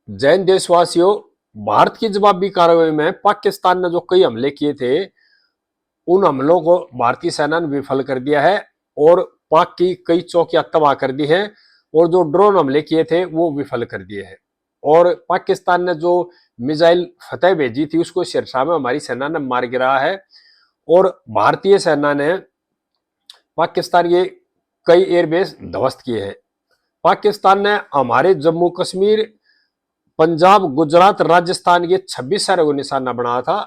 जैन देशवासियों, भारत की जवाबी कार्रवाई में पाकिस्तान ने जो कई हमले किए थे, उन हमलों को भारतीय सेना ने विफल कर दिया है और पाक की कई चौकियां तबाह कर दी हैं और जो ड्रोन हमले किए थे वो विफल कर दिए हैं। और पाकिस्तान ने जो मिसाइल फतेह भेजी थी उसको सिरसा में हमारी सेना ने मार गिराया है और भारतीय सेना ने पाकिस्तान के कई एयरबेस ध्वस्त किए हैं। पाकिस्तान ने हमारे जम्मू कश्मीर, पंजाब, गुजरात, राजस्थान के 26 शहरों को निशाना बनाया था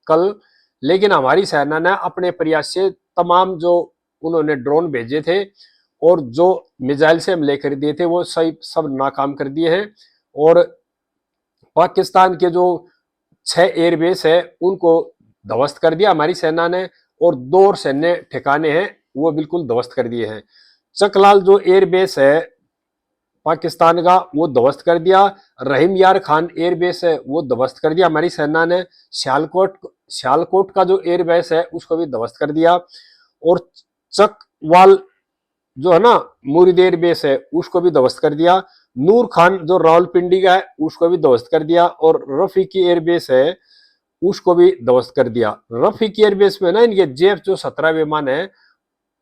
कल, लेकिन हमारी सेना ने अपने प्रयास से तमाम जो उन्होंने ड्रोन भेजे थे और जो मिसाइल से हमले कर दिए थे वो सही सब नाकाम कर दिए हैं। और पाकिस्तान के जो 6 एयरबेस है उनको ध्वस्त कर दिया हमारी सेना ने और 2 सैन्य ठिकाने हैं वो बिल्कुल ध्वस्त कर दिए हैं। चकलाल जो एयरबेस है पाकिस्तान का वो ध्वस्त कर दिया। रहीम यार खान एयरबेस है वो ध्वस्त कर दिया हमारी सेना ने। सियालकोट का जो एयरबेस है उसको भी ध्वस्त कर दिया और चकवाल जो है ना मुरीद एयरबेस है उसको भी ध्वस्त कर दिया। नूर खान जो रावलपिंडी का है उसको भी ध्वस्त कर दिया और रफीकी एयरबेस है उसको भी ध्वस्त कर दिया। रफीकी एयरबेस में ना इनके जेफ जो 17 विमान है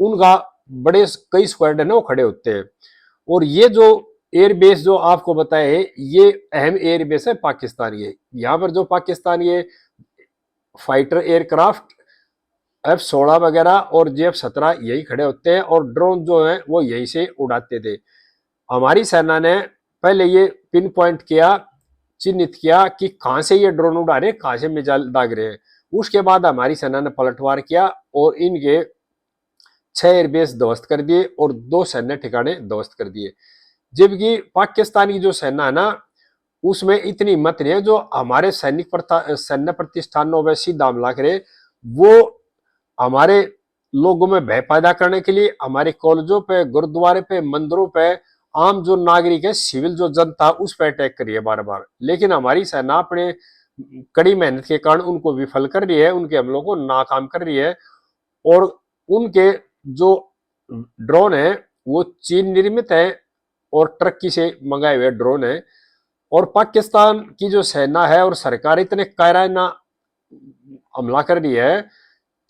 उनका बड़े कई स्क्वाड्रन है वो खड़े होते हैं। और ये जो एयरबेस जो आपको बताए है ये अहम एयरबेस है पाकिस्तान के। यहाँ पर जो पाकिस्तान के फाइटर एयरक्राफ्ट F-16 वगैरह और JF-17 यही खड़े होते हैं और ड्रोन जो है वो यहीं से उड़ाते थे। हमारी सेना ने पहले ये पिन पॉइंट किया, चिन्हित किया कि कहां से ये ड्रोन उड़ा रहे, कहां से मिसाइल दाग रहे हैं। उसके बाद हमारी सेना ने पलटवार किया और इनके 6 एयरबेस ध्वस्त कर दिए और 2 सैन्य ठिकाने ध्वस्त कर दिए। जबकि पाकिस्तान की जो सेना है ना उसमें इतनी हिम्मत नहीं है जो हमारे सैन्य प्रतिष्ठानों में सीधा हमला करे। वो हमारे लोगों में भय पैदा करने के लिए हमारे कॉलेजों पे, गुरुद्वारे पे, मंदिरों पे, आम जो नागरिक है, सिविल जो जनता उस पर अटैक करिए बार बार। लेकिन हमारी सेना अपने कड़ी मेहनत के कारण उनको विफल कर रही है, उनके हमलों को नाकाम कर रही है। और उनके जो ड्रोन है वो चीन निर्मित है और टर्की से मंगाए हुए ड्रोन है। और पाकिस्तान की जो सेना है और सरकार इतने कायराना हमला कर रही है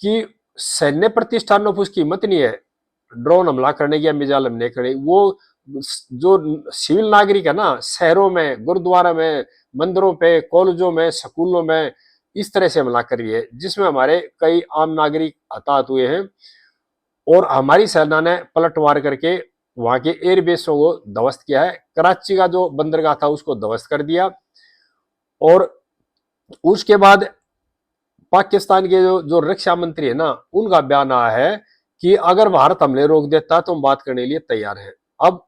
कि सैन्य प्रतिष्ठानों पर उसकी हिम्मत नहीं है ड्रोन हमला करने की या मिसाइल हमले करने। वो जो सिविल नागरिक है ना शहरों में, गुरुद्वारा में, मंदिरों पे, कॉलेजों में, स्कूलों में इस तरह से हमला कर रही है जिसमें हमारे कई आम नागरिक हताहत हुए हैं। और हमारी सेना ने पलटवार करके वहां के एयरबेसों को ध्वस्त किया है। कराची का जो बंदरगाह था उसको ध्वस्त कर दिया। और उसके बाद पाकिस्तान के जो रक्षा मंत्री है ना उनका बयान आया है कि अगर भारत हमले रोक देता तो हम बात करने के लिए तैयार हैं। अब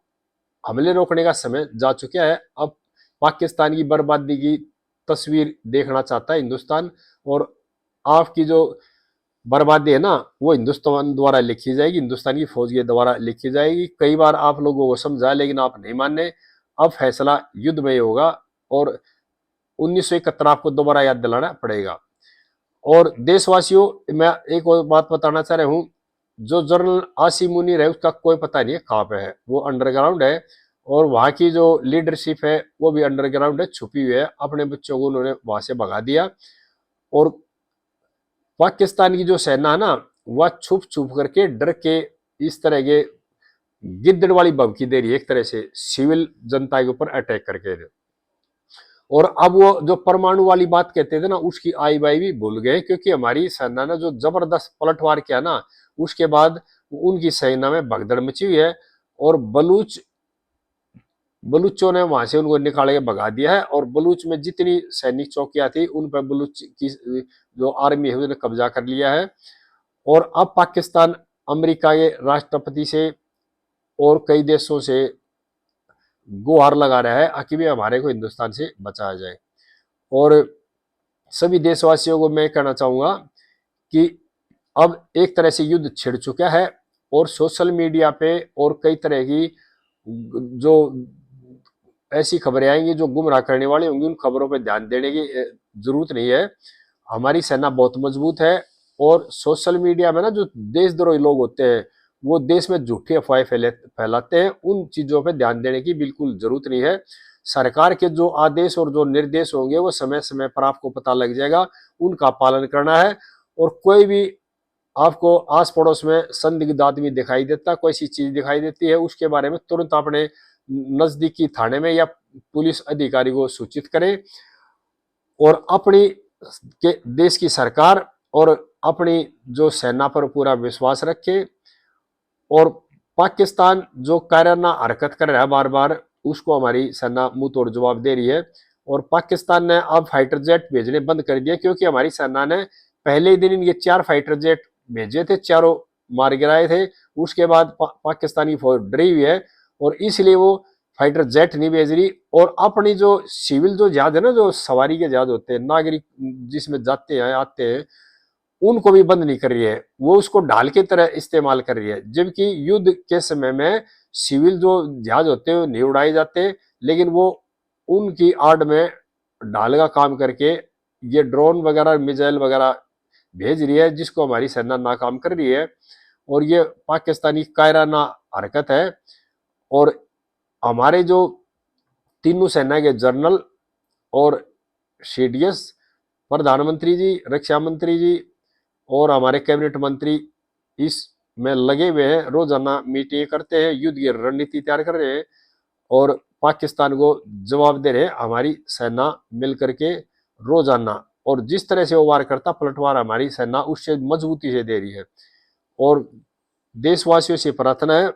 हमले रोकने का समय जा चुका है। अब पाकिस्तान की बर्बादी की तस्वीर देखना चाहता है हिंदुस्तान और आपकी जो बर्बादी है ना वो हिंदुस्तान द्वारा लिखी जाएगी, हिंदुस्तान की फौज के द्वारा लिखी जाएगी। कई बार आप लोगों को समझाया लेकिन आप नहीं माने। अब फैसला युद्ध में ही होगा और 1971 आपको दोबारा याद दिलाना पड़ेगा। और देशवासियों मैं एक और बात बताना चाह रहा हूँ, जो जनरल आसिम मुनीर है उसका कोई पता नहीं है कहाँ पे है, वो अंडरग्राउंड है और वहाँ की जो लीडरशिप है वो भी अंडरग्राउंड है, छुपी हुई है। अपने बच्चों को उन्होंने वहां से भगा दिया। और पाकिस्तान की जो सेना है ना वह छुप छुप करके डर के इस तरह के गिद्दड़ वाली भभकी दे रही है, एक तरह से सिविल जनता के ऊपर अटैक करके। और अब वो जो परमाणु वाली बात कहते थे ना उसकी आई बाई भी भूल गए क्योंकि हमारी सेना ने जो जबरदस्त पलटवार किया ना उसके बाद उनकी सेना में भगदड़ मची हुई है और बलूचों ने वहां से उनको निकाल के भगा दिया है। और बलूच में जितनी सैनिक चौकियां थी उन पर बलूच की जो आर्मी है उसने कब्जा कर लिया है। और अब पाकिस्तान अमेरिका के राष्ट्रपति से और कई देशों से गुहार लगा रहा है कि भी हमारे को हिंदुस्तान से बचाया जाए। और सभी देशवासियों को मैं कहना चाहूंगा कि अब एक तरह से युद्ध छिड़ चुका है और सोशल मीडिया पे और कई तरह की जो ऐसी खबरें आएंगी जो गुमराह करने वाली होंगी उन खबरों पर ध्यान देने की जरूरत नहीं है। हमारी सेना बहुत मजबूत है और सोशल मीडिया में ना जो देशद्रोही लोग होते हैं वो देश में झूठी अफवाहें फैलाते हैं, उन चीजों पर ध्यान देने की बिल्कुल जरूरत नहीं है। सरकार के जो आदेश और जो निर्देश होंगे वो समय समय पर आपको पता लग जाएगा, उनका पालन करना है। और कोई भी आपको आस पड़ोस में संदिग्ध आदमी दिखाई देता, कोई सी चीज दिखाई देती है, उसके बारे में तुरंत अपने नजदीकी थाने में या पुलिस अधिकारी को सूचित करें और अपनी के देश की सरकार और अपनी जो सेना पर पूरा विश्वास रखे। और पाकिस्तान जो कायराना हरकत कर रहा है बार बार, उसको हमारी सेना मुंह तोड़ जवाब दे रही है। और पाकिस्तान ने अब फाइटर जेट भेजने बंद कर दिए, क्योंकि हमारी सेना ने पहले ही दिन इनके 4 फाइटर जेट भेजे थे, चारों मार गिराए थे। उसके बाद पाकिस्तानी फौज डरी हुई है और इसलिए वो फाइटर जेट नहीं भेज रही। और अपनी जो सिविल जो जहाज है ना, जो सवारी के जहाज होते हैं, नागरिक जिसमें जाते हैं आते हैं, उनको भी बंद नहीं कर रही है, वो उसको ढाल की तरह इस्तेमाल कर रही है। जबकि युद्ध के समय में सिविल जो जहाज होते हैं नहीं उड़ाए जाते, लेकिन वो उनकी आड़ में ढाल का काम करके ये ड्रोन वगैरह मिसाइल वगैरह भेज रही है, जिसको हमारी सेना नाकाम कर रही है। और ये पाकिस्तानी कायराना हरकत है। और हमारे जो तीनों सेना के जनरल और सीडीएस, प्रधानमंत्री जी, रक्षा मंत्री जी और हमारे कैबिनेट मंत्री इसमें लगे हुए हैं, रोजाना मीटिंग करते हैं, युद्ध की रणनीति तैयार कर रहे हैं और पाकिस्तान को जवाब दे रहे हैं हमारी सेना मिलकर के रोजाना। और जिस तरह से वो वार करता, पलटवार हमारी सेना उससे मजबूती से दे रही है। और देशवासियों से प्रार्थना है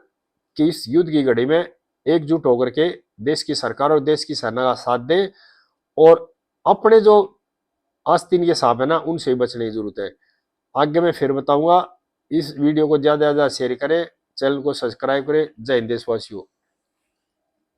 कि इस युद्ध की घड़ी में एकजुट होकर के देश की सरकार और देश की सेना का साथ दें और अपने जो आस्तीन के सांप है ना, उनसे बचने की जरूरत है। आगे मैं फिर बताऊंगा। इस वीडियो को ज्यादा से ज्यादा शेयर करें, चैनल को सब्सक्राइब करें। जय हिंद देशवासियों।